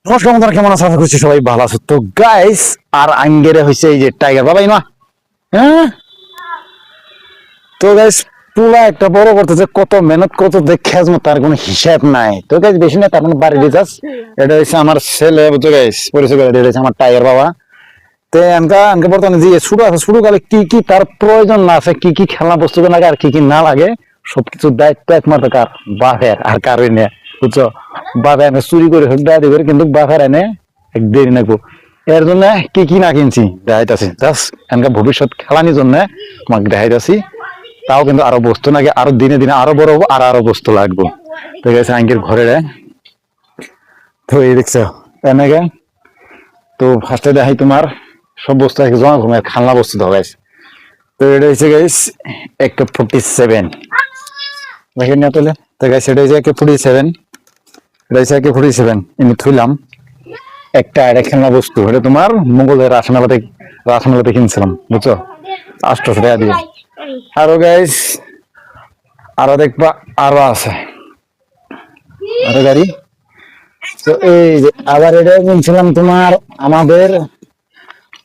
নমস্কার বন্ধুরা, কেমন আছো? আশা করছি সবাই ভালো আছো। তো গাইস, আর আঙ্গেরে হয়েছে এই যে টাইগার বাবাই না, হ্যাঁ। তো গাইস, পুরা একটা বড় করতেছে, কত মেহনত কত খেজমো তার কোনো হিসাব নাই। তো গাইস বেশি না, তার মানে বাড়ি রিচার্জ। এটা হচ্ছে আমার ছেলে, বুঝছো গাইস, পরিচয় করে এটা হচ্ছে আমার টাইগার বাবা। তো আনকে বর্তমানে যে শুরু আছে, শুরু কালে কি কি তার প্রয়োজন না আছে, কি কি খেলনা বস্তু লাগে আর কি কি না লাগে, সবকিছুর দায়িত্ব একমাত্র কার? বাপের। আর কারোই নেই, বুঝছো। বাপে এনে চুরি করে হোক দায়িত্ব করে, কিন্তু বাপের এনে এক দেরি নাকবো। এর জন্য কি কি না কিনছি দেখাইতেছি, জাস্ট এনকা ভবিষ্যৎ খেলানির জন্য তোমাকে দেখাইতেছি। তাও কিন্তু আরো বস্তু নাকি, আরো দিনে দিনে আরো বড় হবো, আর আরো বস্তু লাগবো। ঠিক আছে, আঙ্কের ঘরে রে। তো এই দেখছো এনেকে। তো ফার্স্টে দেখাই তোমার সব বস্তু এক জমা ঘুমের খেলনা বস্তু ধরাইছে। তো এটা হচ্ছে গাইস একটা 47 দেখেন না তাহলে। তো গাইস এটা হচ্ছে একটা 47, এটা হচ্ছে একটা 47 আমি থুইলাম। একটা এটা খেলনা বস্তু, এটা তোমার মঙ্গলের রাসমেলাতে কিনছিলাম, বুঝছো, 800 টাকা দিয়ে। আরো গাইস আরো দেখবা, আরো আছে আরো গাড়ি। তো এই যে আবার এটা কিনছিলাম তোমার আমাদের,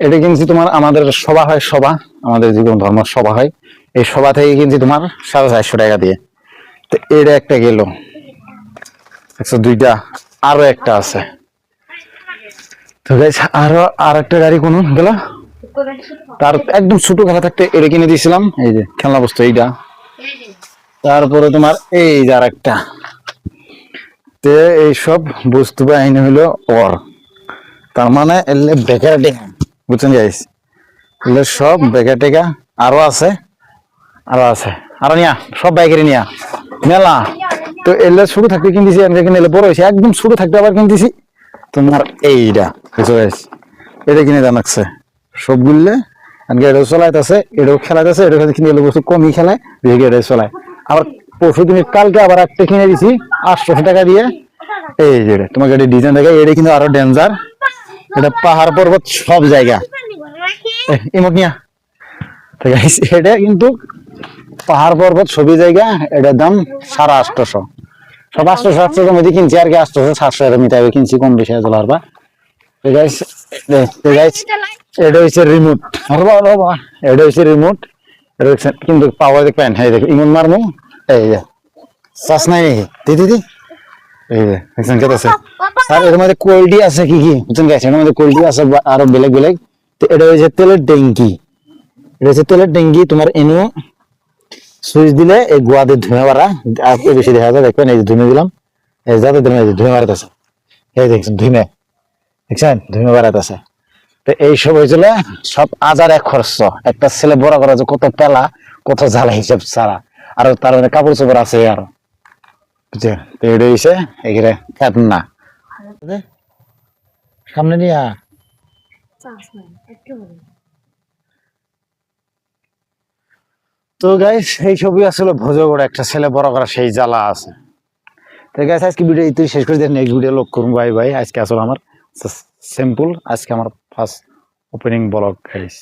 এটা কিনছি তোমার আমাদের সভা হয়, সভা আমাদের যে কোনো ধর্ম সভা হয়, এই সভা থেকে কিনছি তোমার 450 টাকা দিয়ে। তো এটা একটা গেল 102টা, আরো একটা আছে। তো গাইস আরো আর একটা গাড়ি কোন গেল, তার একদম ছোট খেলা থাকতে এটা কিনে দিয়েছিলাম, এই যে খেলনা বস্তু এইটা। তারপরে তোমার এই যে আর একটা। তো এইসব বস্তু বাহিনী হইলো ওর, তার মানে এলে বেকার টেকা, বুঝছেন গাইস, এলে সব বেকার টেকা। আরো আছে, আরো আছে, আরো নিয়া সব বাইকের নিয়া মেলা। তো এলে ছোট থাকতে কিনতেছি, এলে বড় হয়েছে, একদম ছোট থাকতে আবার কিনতেছি তোমার এইটা, বুঝছো গাইস, এটা কিনে জানাচ্ছে সব গুললে। এটাও চলাইতেছে, এটাও খেলাইতেছে, এটা কিনে এলো বস্তু কমই খেলায়, বেশি এটাই চলায়। আবার পরশু দিন কালকে আবার একটা কিনে দিছি 800 টাকা দিয়ে। এই যে তোমাকে এটা ডিজাইন দেখা, এটা কিন্তু আরো ডেঞ্জার। এটা পাহাড় পর্বত সব জায়গা ইমক নিয়া। এটা কিন্তু পাহাড় পর্বত সবই জায়গা, এটার দাম 850। সব 800-700 মধ্যে কিনছি আর কি, 800-700 এর মিটাবে কিনছি, কম বেশি চলার বা। এটা হচ্ছে রিমোট, এটা হচ্ছে রিমোট। কিন্তু পাওয়ার দেখবেন, হ্যাঁ দেখো ইমন মারমু, এই যে চাষ নাই দিদি, এই যে দেখছেন কত আছে। আর এর মধ্যে কোয়ালিটি আছে কি কি বুঝছেন গেছে, এর মধ্যে কোয়ালিটি আছে আরো বেলেগ বেলেগ। তো এটা হচ্ছে তেলের ট্যাঙ্কি, এটা হচ্ছে তেলের ট্যাঙ্কি তোমার। এনু সুইচ দিলে এই গোয়াদের ধুমে বাড়া আর বেশি দেখা যায়, দেখবেন এই যে ধুমে দিলাম, এই যাতে ধুমে বাড়াতেছে, এই দেখছেন ধুমে, দেখছেন ধুমে বাড়াতেছে। তো এইসব হয়েছিল সব আজার এক খরচ। একটা ছেলে বড় করা যে কত পেলা, কত জ্বালা হিসাব ছাড়া। আর তার মানে কাপড় চোপড় আছে আরো, বুঝছেন। তো এটা হয়েছে এখানে না সামনে নিয়ে। তো গাইস এই ছবি আসলে ভোজ করে একটা ছেলে বড় করা সেই জ্বালা আছে। তো গাইস আজকে ভিডিও এই শেষ করে দেন, নেক্সট ভিডিও লক করুন। Bye bye. আজকে আসলে আমার সিম্পল, আজকে আমার ফার্স্ট ওপেনিং ব্লগ গাইস।